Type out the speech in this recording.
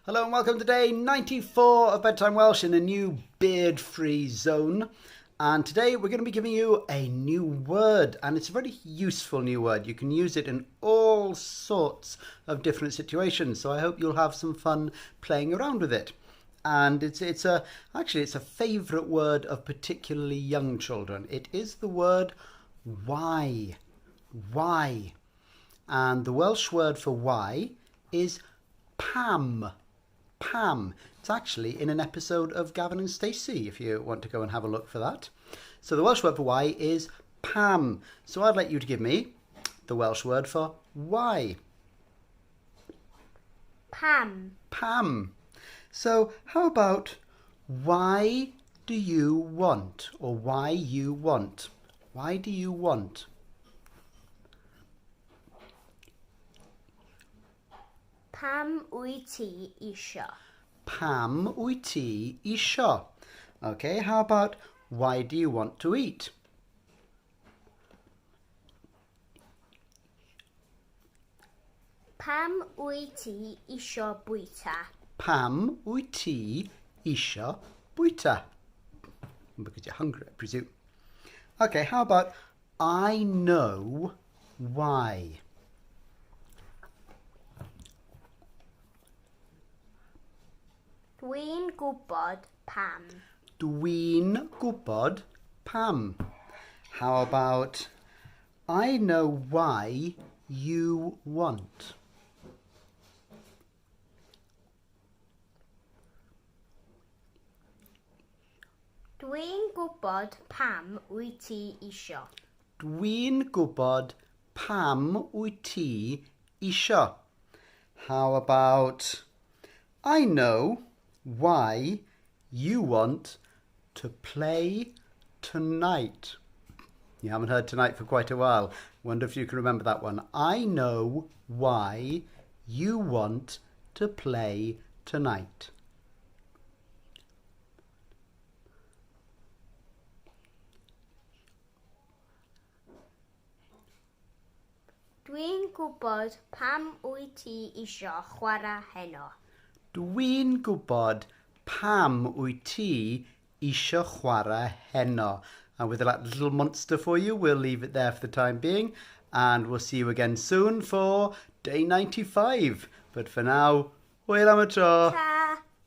Hello and welcome to day 94 of Bedtime Welsh in a new beard-free zone. And today we're going to be giving you a new word, and it's a very useful new word. You can use it in all sorts of different situations, so I hope you'll have some fun playing around with it. And it's a favourite word of particularly young children. It is the word why. Why. And the Welsh word for why is pam. Pam. It's actually in an episode of Gavin and Stacey, if you want to go and have a look for that. So the Welsh word for why is pam. So I'd like you to give me the Welsh word for why. Pam. Pam. So how about why do you want, or why you want? Why do you want? Pam wyt ti isio? Pam wyt ti isio? Okay, how about why do you want to eat? Pam wyt ti isio bwyta? Pam wyt ti isio bwyta? Because you're hungry, I presume. Okay, how about I know why? Dwi'n gwybod pam. Dwi'n gwybod pam. How about I know why you want? Dwi'n gwybod pam wyt ti isio? Dwi'n gwybod pam wyt ti isio? How about I know why you want to play tonight? You haven't heard tonight for quite a while. Wonder if you can remember that one. I know why you want to play tonight. Dwi'n gwybod pam wyt ti isio chwarae heno? Dwi'n gwybod pam wyt ti isio chwarae heno. And with that little monster for you, we'll leave it there for the time being. And we'll see you again soon for day 95. But for now, hwyl am y tro. Ta!